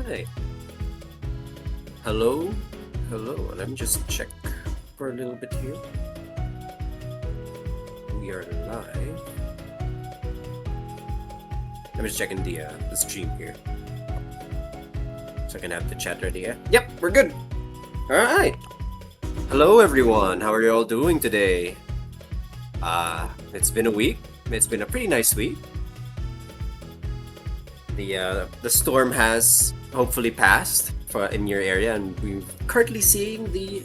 Alright. Hello? Hello. Let me just check for a little bit here. We are live. Let me just check in the stream here. So I can have the chat ready, yeah? Yep, we're good! Alright! Hello everyone, how are you all doing today? It's been a week. It's been a pretty nice week. The storm has hopefully passed in your area, and we're currently seeing the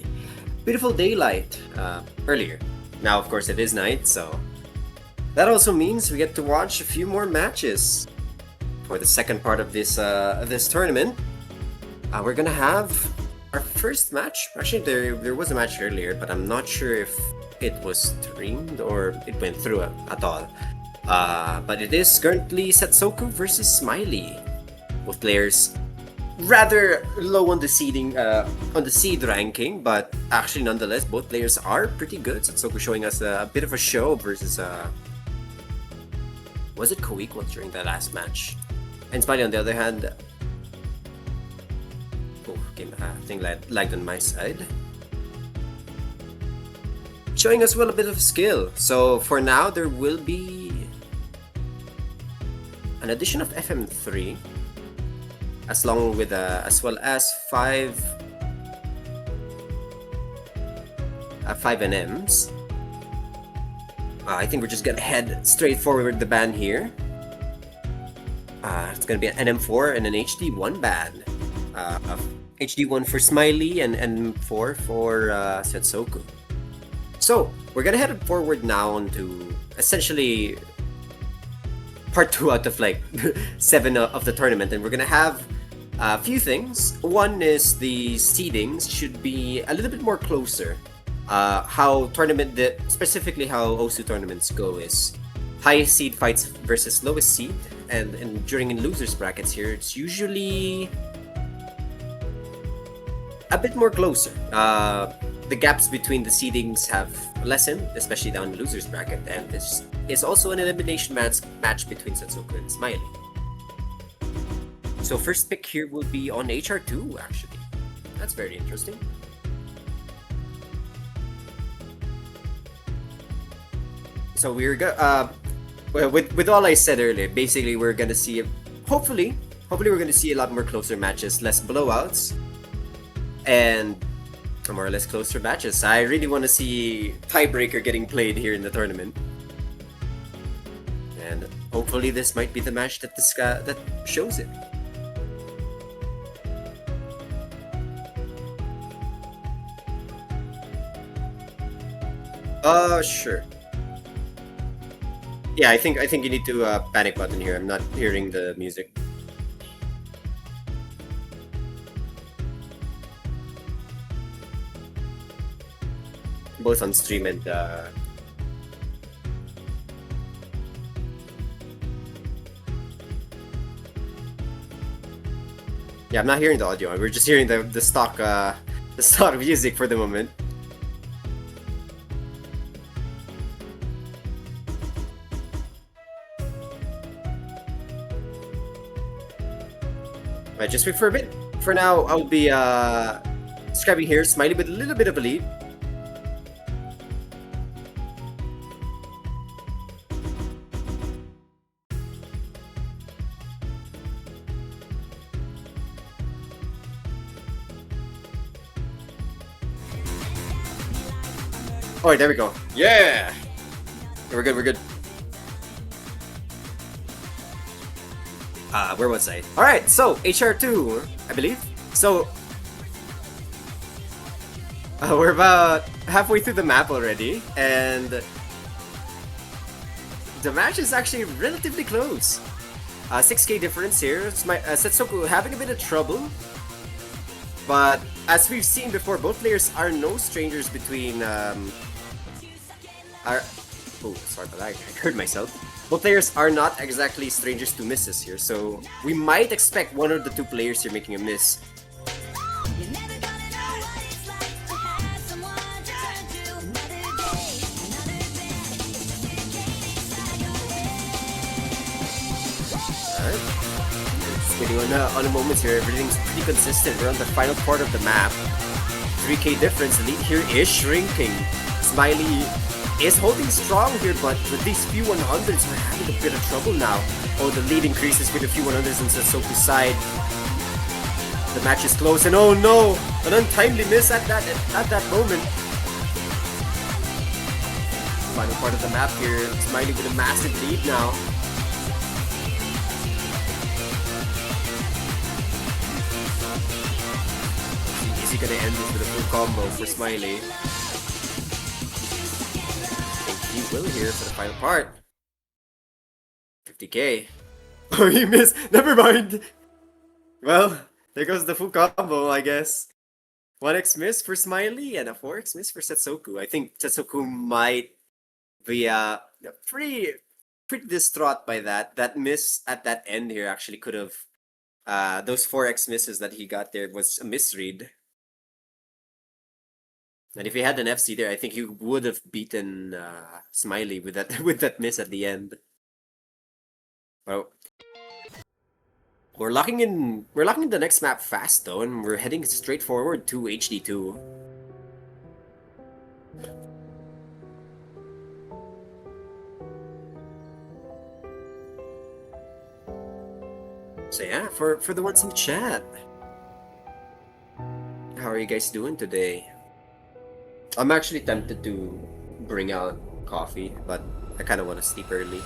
beautiful daylight earlier. Now, of course, it is night, so that also means we get to watch a few more matches for the second part of this tournament. We're gonna have our first match. Actually, there was a match earlier, but I'm not sure if it was streamed or it went through at all. But it is currently Setsoku versus Smiley. Both players rather low on the seeding, on the seed ranking, but actually nonetheless, both players are pretty good. Setsoku showing us a bit of a show versus was it Koiko during the last match? And Smiley on the other hand, I think lagged on my side. Showing us well a bit of skill. So for now, there will be an addition of FM3, as well as five NMs. I think we're just gonna head straight forward with the ban here. It's gonna be an NM4 and an HD1 ban. HD1 for Smiley and NM4 for Setsoku. So we're gonna head forward now into essentially part 2 out of like 7 of the tournament, and we're gonna have a few things. One is the seedings should be a little bit more closer. Specifically how OSU tournaments go is highest seed fights versus lowest seed, and during in losers brackets here, it's usually a bit more closer. The gaps between the seedings have lessened, especially down in the losers bracket, and this is also an elimination match between Setsoku and Smiley. So first pick here will be on HR2, actually. That's very interesting. So we're with all I said earlier, basically we're gonna see hopefully we're gonna see a lot more closer matches, less blowouts, and more or less closer matches. I really want to see tiebreaker getting played here in the tournament, and hopefully this might be the match that that shows it. Sure. Yeah, I think you need to panic button here. I'm not hearing the music. Both on stream and yeah, I'm not hearing the audio. We're just hearing the stock music for the moment. Right, just wait for a bit. For now, I'll be describing here Smiley with a little bit of a lead. Oh, there we go. Yeah! We're good, we're good. Where was I? Alright, so HR2, I believe. So we're about halfway through the map already, and the match is actually relatively close. 6k difference here. It's Setsoku having a bit of trouble, but as we've seen before, both players are no strangers between oh, sorry about that, I heard myself. Both players are not exactly strangers to misses here, so we might expect one of the two players here making a miss. Waiting on the moments here. Everything's pretty consistent. We're on the final part of the map. 3k difference. The lead here is shrinking. Smiley is holding strong here, but with these few 100s, we're having a bit of trouble now. Oh, the lead increases with a few 100s on Setsoku's side. The match is close, and oh no! An untimely miss at that moment. Final part of the map here. Smiley with a massive lead now. Is he gonna end this with a full combo for Smiley? I think he will here for the final part. 50k. Oh, he missed. Never mind. Well, there goes the full combo, I guess. 1x miss for Smiley and a 4x miss for Setsoku. I think Setsoku might be pretty distraught by that. That miss at that end here actually could have those 4x misses that he got there was a misread. And if he had an FC there, I think he would have beaten Smiley with that with that miss at the end. Well, we're locking in the next map fast though, and we're heading straight forward to HD2. So yeah, for the ones in the chat, how are you guys doing today? I'm actually tempted to bring out coffee, but I kind of want to sleep early.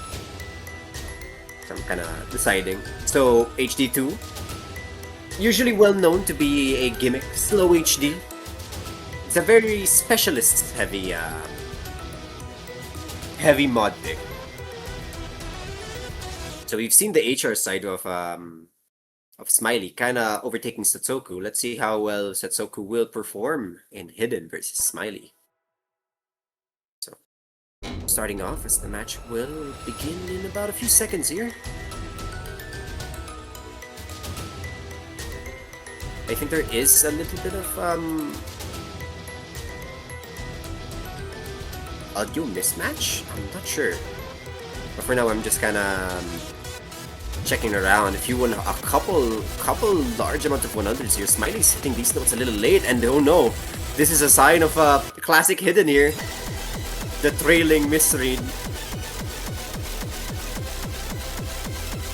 So I'm kind of deciding. So HD2, usually well known to be a gimmick, slow HD. It's a very specialist heavy mod pick. So we've seen the HR side of Smiley kind of overtaking Setsoku. Let's see how well Setsoku will perform in Hidden versus Smiley. So, starting off as the match will begin in about a few seconds here. I think there is a little bit of audio mismatch. I'm not sure, but for now I'm just kind of checking around. If you want a couple large amount of 100s here, Smiley's hitting these notes a little late, and oh no, this is a sign of a classic Hidden here. The trailing misread.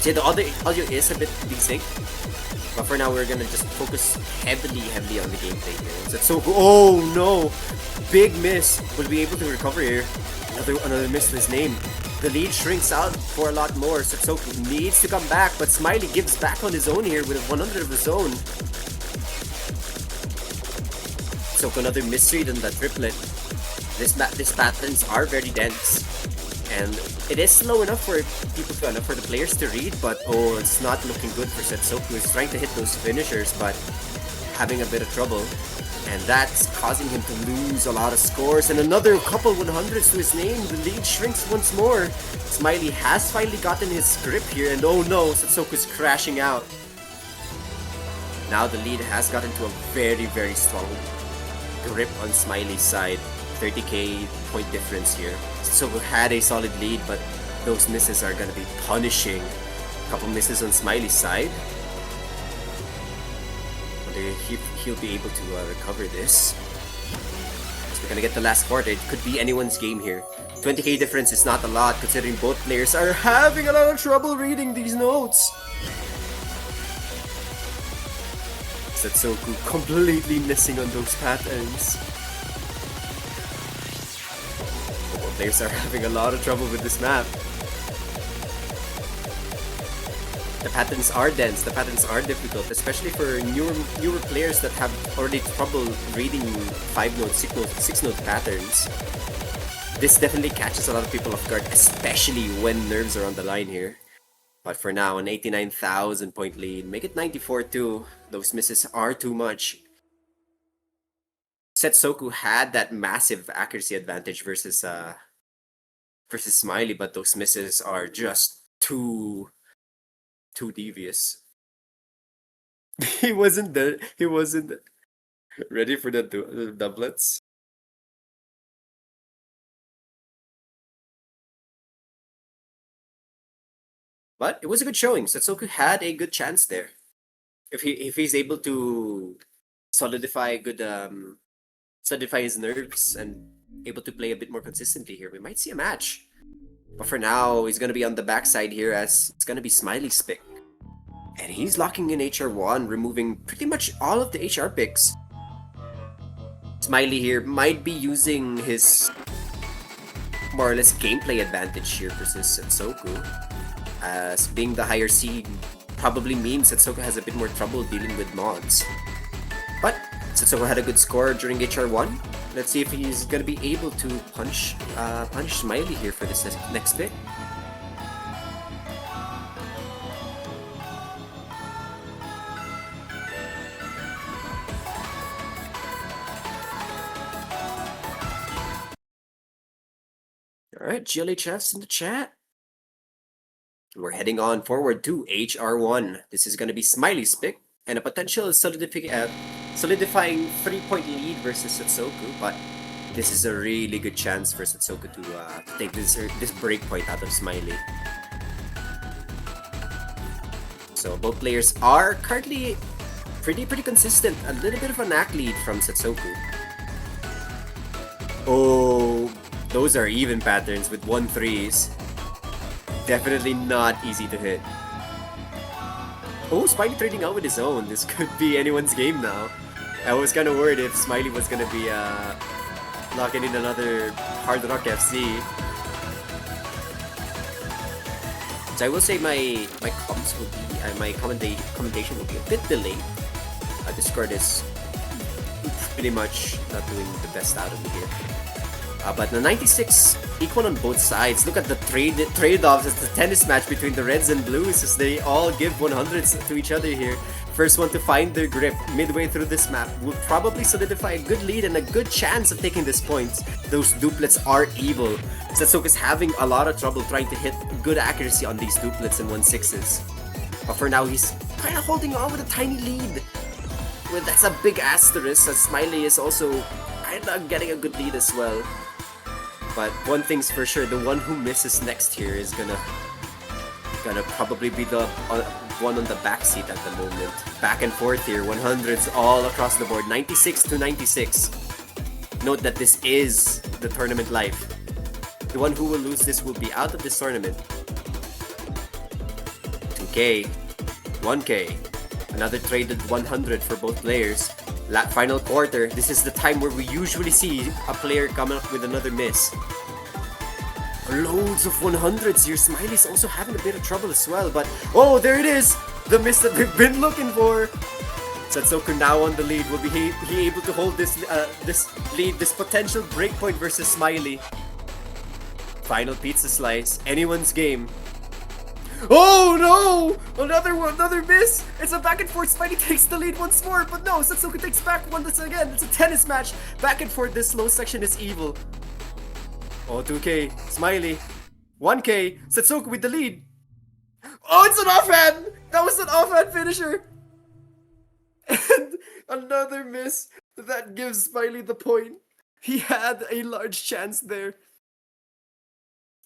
See, the audio is a bit desync, but for now we're gonna just focus heavily on the gameplay here. So oh no, big miss. Will be able to recover here. Another miss to his name. The lead shrinks out for a lot more. Setsoku needs to come back, but Smiley gives back on his own here with a 100 of his own. So another misread on the triplet. These patterns are very dense, and it is slow enough for people to for the players to read, but oh, it's not looking good for Setsoku. He's trying to hit those finishers, but having a bit of trouble. And that's causing him to lose a lot of scores. And another couple 100s to his name. The lead shrinks once more. Smiley has finally gotten his grip here. And oh no, Setsoku's crashing out. Now the lead has gotten to a very strong grip on Smiley's side. 30k point difference here. Setsoku had a solid lead, but those misses are going to be punishing. A couple misses on Smiley's side. He'll be able to recover this. So we're gonna get the last quarter. It could be anyone's game here. 20k difference is not a lot considering both players are having a lot of trouble reading these notes. Setsoku completely missing on those patterns. Both players are having a lot of trouble with this map. The patterns are dense, the patterns are difficult, especially for newer players that have already trouble reading 5-note, 6-note patterns. This definitely catches a lot of people off guard, especially when nerves are on the line here. But for now, an 89,000 point lead. Make it 94 too. Those misses are too much. Setsoku had that massive accuracy advantage versus Smiley, but those misses are just too devious. He wasn't there. He wasn't ready for the doublets. But it was a good showing. Setsoku had a good chance there. If he's able to solidify good solidify his nerves and able to play a bit more consistently here, we might see a match. But for now, he's gonna be on the backside here as it's gonna be Smiley's pick. And he's locking in HR1, removing pretty much all of the HR picks. Smiley here might be using his more or less gameplay advantage here versus Setsoku, as being the higher seed probably means Setsoku has a bit more trouble dealing with mods. But Setsoku had a good score during HR1. Let's see if he's gonna be able to punish Smiley here for this next pick. Alright, GLHF's in the chat. We're heading on forward to HR1. This is going to be Smiley's pick, and a potential solidifying 3-point lead versus Setsoku, but this is a really good chance for Setsoku to take this break point out of Smiley. So both players are currently pretty consistent. A little bit of a knack lead from Setsoku. Oh, those are even patterns with 1-3s. Definitely not easy to hit. Oh, Smiley trading out with his own. This could be anyone's game now. I was kind of worried if Smiley was gonna be locking in another Hard Rock FC. So I will say my comms will be my commentation will be a bit delayed. Discord is pretty much not doing the best out of me here. But the 96 equal on both sides. Look at the trade-offs. It's the tennis match between the Reds and Blues as they all give 100s to each other here. First one to find their grip midway through this map will probably solidify a good lead and a good chance of taking this point. Those duplets are evil. Setsoku's having a lot of trouble trying to hit good accuracy on these duplets and 1-6s. But for now, he's kind of holding on with a tiny lead. Well, that's a big asterisk as Smiley is also kind of getting a good lead as well. But one thing's for sure, the one who misses next here is gonna probably be the one on the backseat at the moment. Back and forth here, 100s all across the board, 96 to 96. Note that this is the tournament life. The one who will lose this will be out of this tournament. 2K, 1K, another traded 100 for both players. Final quarter, this is the time where we usually see a player coming up with another miss. Loads of 100s here. Smiley's also having a bit of trouble as well, but oh, there it is! The miss that we've been looking for! Setsoku now on the lead. Will he able to hold this lead, this potential breakpoint versus Smiley? Final pizza slice. Anyone's game. Oh no! Another miss! It's a back and forth. Smiley takes the lead once more, but no, Setsoku takes back one again. It's a tennis match. Back and forth, this slow section is evil. Oh, 2K, Smiley. 1K, Setsoku with the lead. Oh, it's an offhand! That was an offhand finisher! And another miss. That gives Smiley the point. He had a large chance there.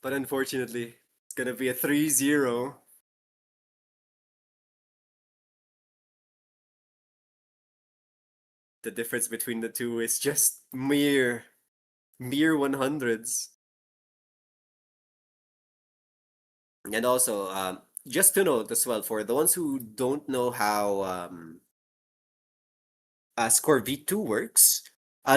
But unfortunately, it's gonna be a 3-0. The difference between the two is just mere 100s. And also, just to note as well, for the ones who don't know how Score V2 works,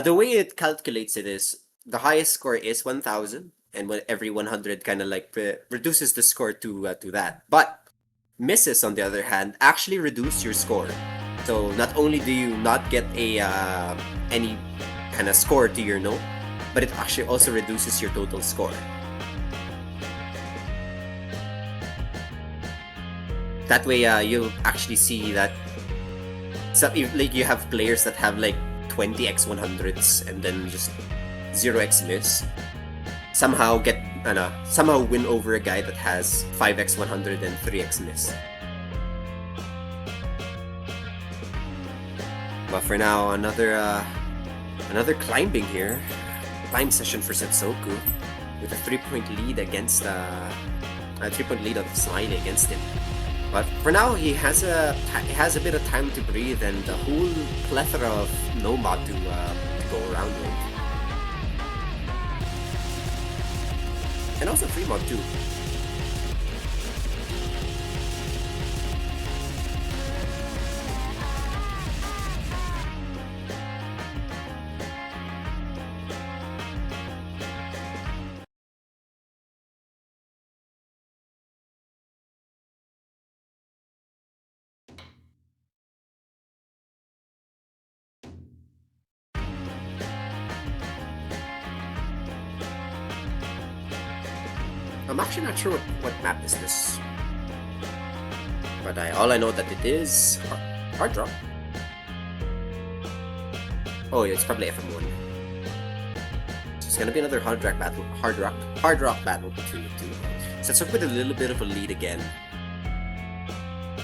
the way it calculates it is the highest score is 1000, and every 100 kind of like reduces the score to that. But misses, on the other hand, actually reduce your score. So not only do you not get a any kind of score to your note, but it actually also reduces your total score. That way, you'll actually see that like you have players that have like 20x 100s and then just 0x miss. Somehow win over a guy that has 5x 100 and 3x miss. But for now, another climbing here. Climb session for Setsoku with a 3-point lead against a 3-point lead on Smiley against him. But for now, he has a bit of time to breathe and a whole plethora of Nomad to go around with. And also Fremont too. I'm actually not sure what map is this. But all I know that it is hard drop. Oh yeah, it's probably FM1. So it's gonna be another hard rock battle between the two. So let's look with a little bit of a lead again.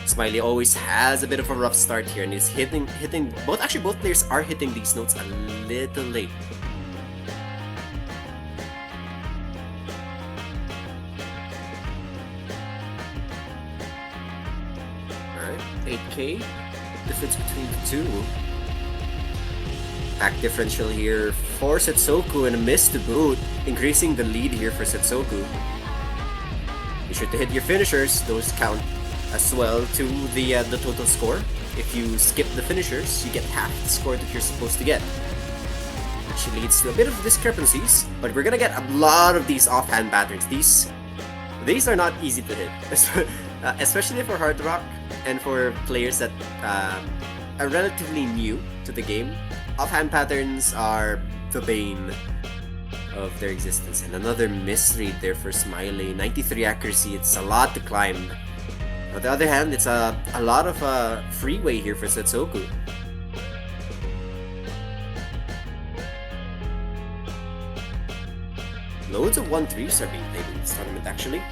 Smiley always has a bit of a rough start here and he's hitting both players are hitting these notes a little late. Alright, 8k difference between the two. Act differential here for Setsoku and a miss to boot, increasing the lead here for Setsoku. Be sure to hit your finishers, those count as well to the total score. If you skip the finishers, you get half the score that you're supposed to get. Which leads to a bit of discrepancies, but we're gonna get a lot of these offhand patterns. These are not easy to hit, especially for hard rock and for players that are relatively new to the game. Offhand patterns are the bane of their existence. And another misread there for Smiley. 93 accuracy, it's a lot to climb. On the other hand, it's a lot of freeway here for Setsoku. Loads of 1-3s are being played in this tournament actually.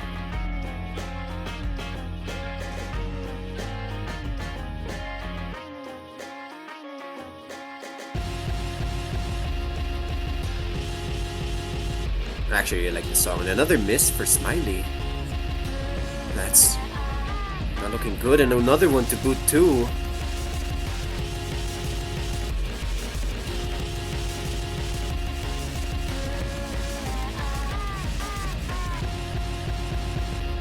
I actually really like the song. And another miss for Smiley. That's not looking good. And another one to boot too.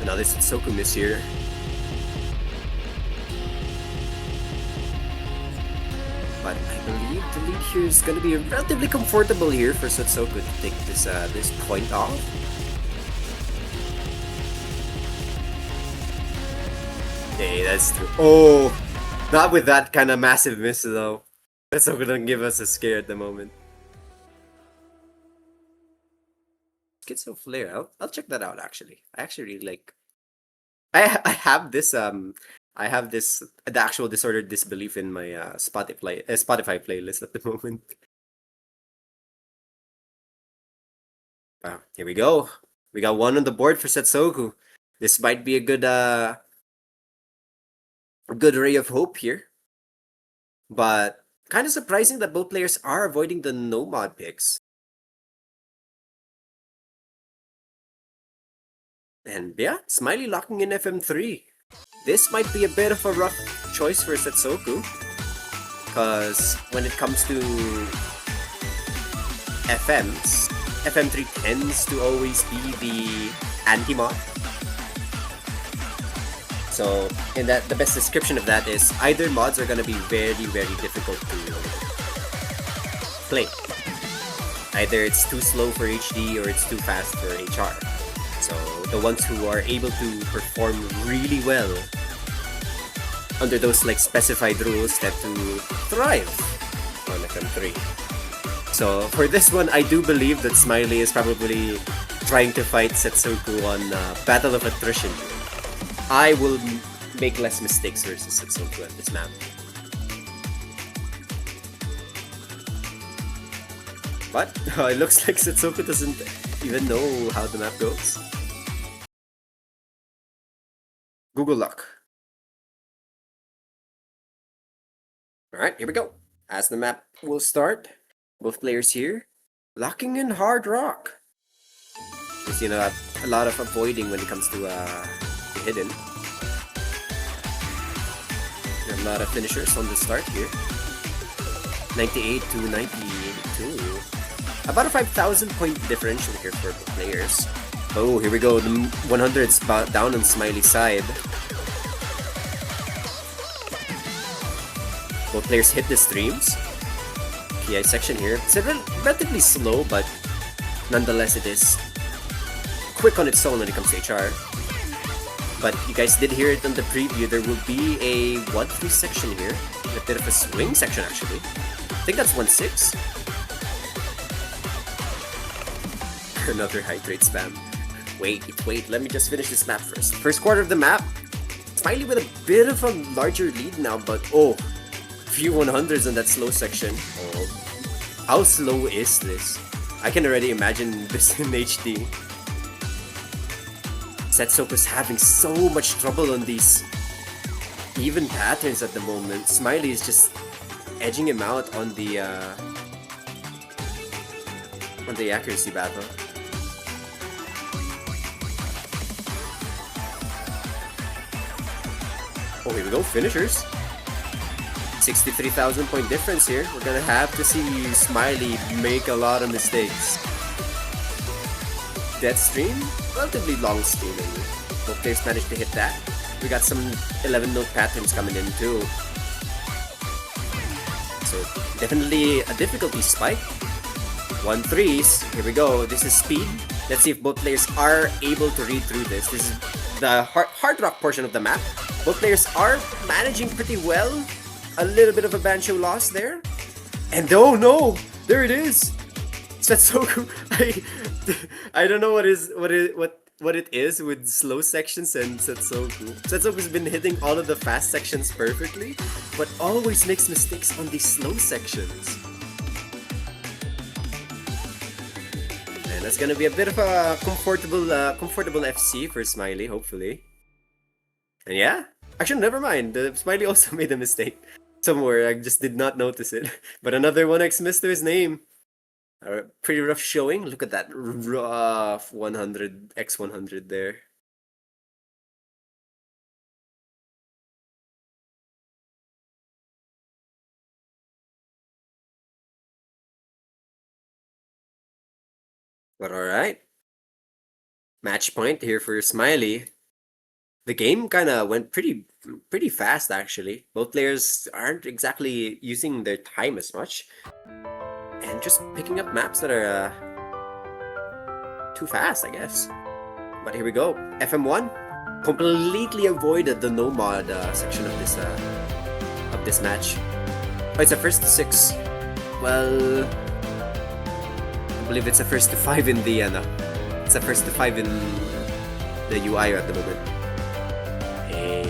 Another Setsoku miss here. But I believe the lead here is going to be relatively comfortable here for Setsoku to take this point off. Okay, that's true. Oh, not with that kind of massive miss though. Setsoku doesn't give us a scare at the moment. Schizo Flare, I'll check that out actually. I actually really like. I have this the actual Disordered Disbelief in my Spotify playlist at the moment. Here we go. We got one on the board for Setsoku. This might be a good ray of hope here. But kind of surprising that both players are avoiding the no mod picks. And yeah, Smiley locking in FM3. This might be a bit of a rough choice for Setsoku. Because when it comes to FMs, FM3 tends to always be the anti-mod. So, the best description of that is either mods are gonna be very, very difficult to play. Either it's too slow for HD or it's too fast for HR. So, the ones who are able to perform really well under those like specified rules tend to thrive on FM3. So for this one, I do believe that Smiley is probably trying to fight Setsoku on Battle of Attrition. I will make less mistakes versus Setsoku at this map. But it looks like Setsoku doesn't even know how the map goes. Google Lock. Alright, here we go. As the map will start, both players here, locking in hard rock. There's a lot of avoiding when it comes to hidden. There are a lot of finishers on the start here. 98 to 92. About a 5,000 point differential here for the players. Oh, here we go. The 100's down on Smiley's side. Both players hit the streams. PI section here. It's relatively slow, but nonetheless it is quick on its own when it comes to HR. But you guys did hear it on the preview. There will be a 1-3 section here. A bit of a swing section actually. I think that's 1-6. Another hydrate spam. Wait, let me just finish this map first. First quarter of the map. Smiley with a bit of a larger lead now, but oh, few 100s on that slow section. Oh, how slow is this? I can already imagine this in HD. Setsoku's having so much trouble on these even patterns at the moment. Smiley is just edging him out on the accuracy battle. Oh, here we go, finishers. 63,000 point difference here. We're gonna have to see Smiley make a lot of mistakes. Death stream? Relatively long stream. Both players managed to hit that. We got some 11-note patterns coming in too. So definitely a difficulty spike. 1-3s. Here we go. This is speed. Let's see if both players are able to read through this. This is the hard rock portion of the map. Both players are managing pretty well. A little bit of a Bancho loss there. And oh no! There it is! Setsoku. I don't know what it is with slow sections and Setsoku. Setsoku's been hitting all of the fast sections perfectly, but always makes mistakes on these slow sections. And that's gonna be a bit of a comfortable FC for Smiley, hopefully. And yeah, actually never mind. Smiley also made a mistake somewhere. I just did not notice it. But another 1x miss to his name. Pretty rough showing. Look at that rough 100 x100 there. But alright. Match point here for Smiley. The game kind of went pretty fast actually. Both players aren't exactly using their time as much. And just picking up maps that are too fast, I guess. But here we go. FM1 completely avoided the no mod section of this match. Oh, it's a first to 6. Well, I believe it's a first to 5 in the it's a first to 5 in the UI at the moment. Hey.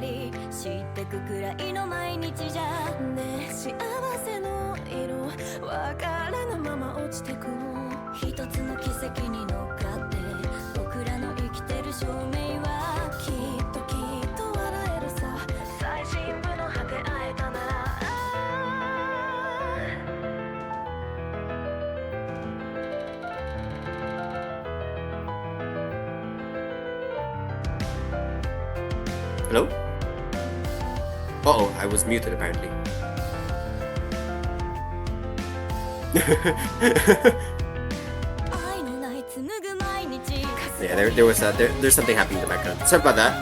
り知ってくくらいの毎日じゃね幸せの色わからぬまま落ちてく一つの奇跡に乗っかって僕らの生きてる証明はきっと笑えるさ最深部の果て会えたならHello? Uh-oh, I was muted apparently. Yeah, there's something happening in the background. Sorry about that.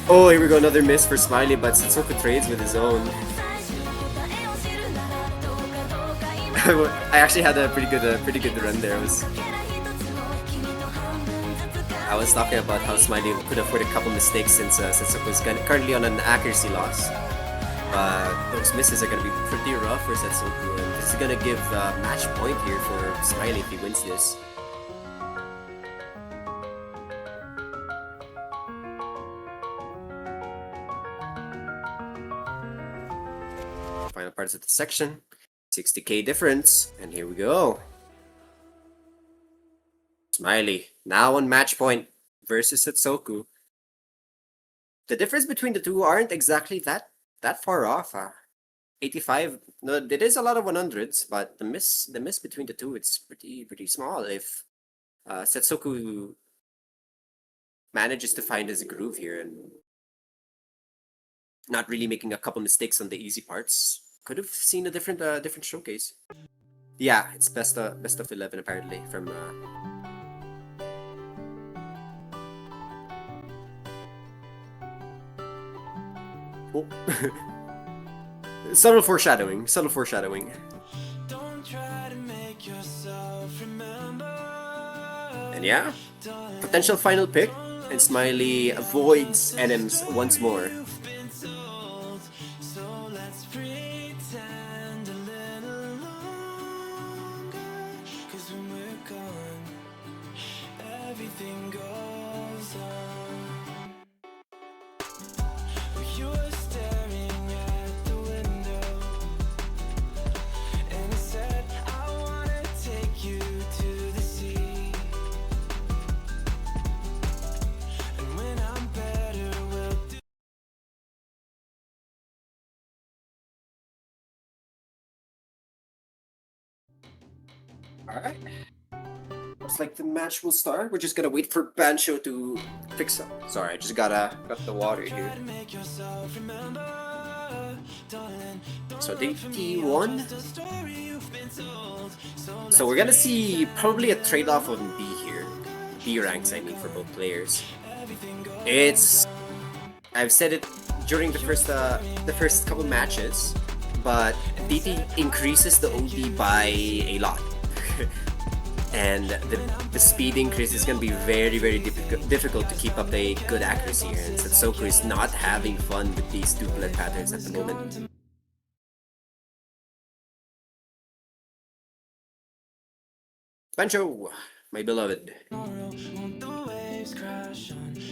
Oh, here we go, another miss for Smiley, but Setsoku trades with his own. I actually had a pretty good run there. I was talking about how Smiley could afford a couple mistakes since Setsoku is currently on an accuracy loss. Those misses are going to be pretty rough for Setsoku, and this is going to give a match point here for Smiley if he wins this. Final parts of the section, 60k difference, and here we go. Smiley, now on match point versus Setsoku. The difference between the two aren't exactly that far off. 85. No, it is a lot of 100s, but the miss between the two, it's pretty small. If Setsoku manages to find his groove here and not really making a couple mistakes on the easy parts, could have seen a different showcase. Yeah, it's best of 11 apparently from. Oh. Subtle foreshadowing. And yeah, potential final pick, and Smiley avoids NMs once more. Alright. Looks like the match will start. We're just gonna wait for Bancho to fix up. Sorry, I just got the water here. So DT1. So we're gonna see probably a trade-off on B here. B ranks, I mean, for both players. I've said it during the first couple matches, but DT increases the OD by a lot. And the speed increase is going to be very difficult to keep up a good accuracy here, and Setsoku is not having fun with these two bullet patterns at the moment. Bancho, my beloved.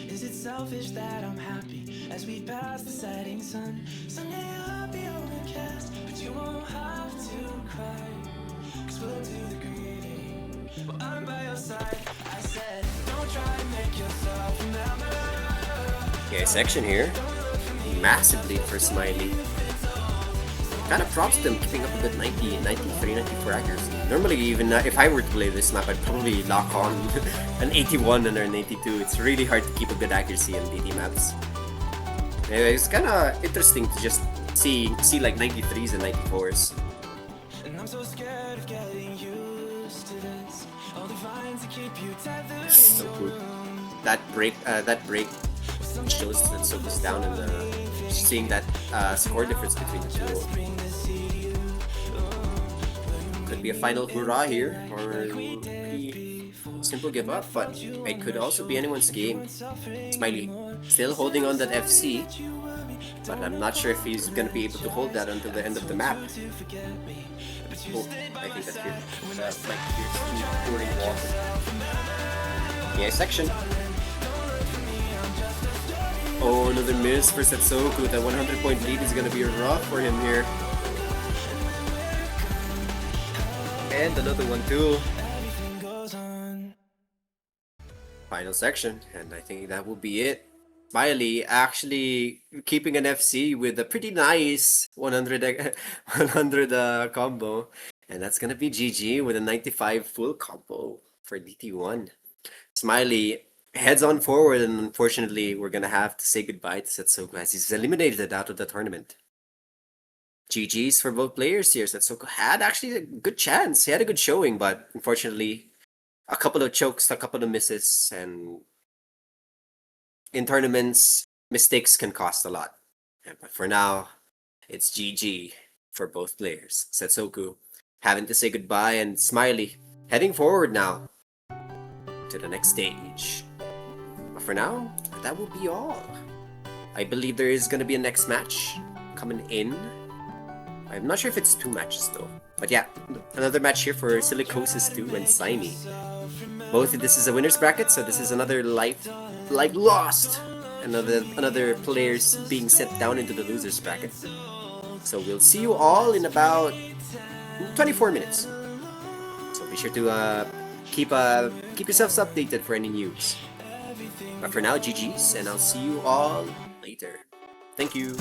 Is it selfish that I'm happy as we pass the setting sun? Someday I'll be overcast, but you won't have to cry, 'cause we'll do the greeting. Well, I'm by your side. I said, don't try and make yourself remember. Okay, section here. Massive lead for Smiley. Kind of props to him keeping up a good 90, 93, 94 accuracy. Normally, even if I were to play this map, I'd probably lock on an 81 and an 82. It's really hard to keep a good accuracy on DT maps. Anyway, it's kind of interesting to just see like 93s and 94s. And I'm so scared of getting used to this. All the vines that keep you tethered. So cool. That break shows that Setsoku's down in the. Seeing that score difference between the two. Could be a final hurrah here, or a simple give up, but it could also be anyone's game. Smiley still holding on that FC, but I'm not sure if he's gonna be able to hold that until the end of the map. Oh, I think that's here. Like here's pouring water. Yeah, section. Oh, another miss for Setsoku. That 100-point lead is gonna be rough for him here. And another one too. Final section, and I think that will be it. Smiley actually keeping an FC with a pretty nice 100 combo, and that's gonna be GG with a 95 full combo for DT1. Smiley heads on forward, and unfortunately, we're gonna have to say goodbye to Setsoku as he's eliminated out of the tournament. GG's for both players here. Setsoku had actually a good chance. He had a good showing, but unfortunately, a couple of chokes, a couple of misses, and in tournaments, mistakes can cost a lot. But for now, it's GG for both players. Setsoku having to say goodbye, and Smiley heading forward now to the next stage. But for now, that will be all. I believe there is going to be a next match coming in. I'm not sure if it's 2 matches though. But yeah, another match here for Silicosis 2 and Simey. Both this is a winner's bracket, so this is another life lost. Another players being sent down into the loser's bracket. So we'll see you all in about 24 minutes. So be sure to keep yourselves updated for any news. But for now, GG's, and I'll see you all later. Thank you.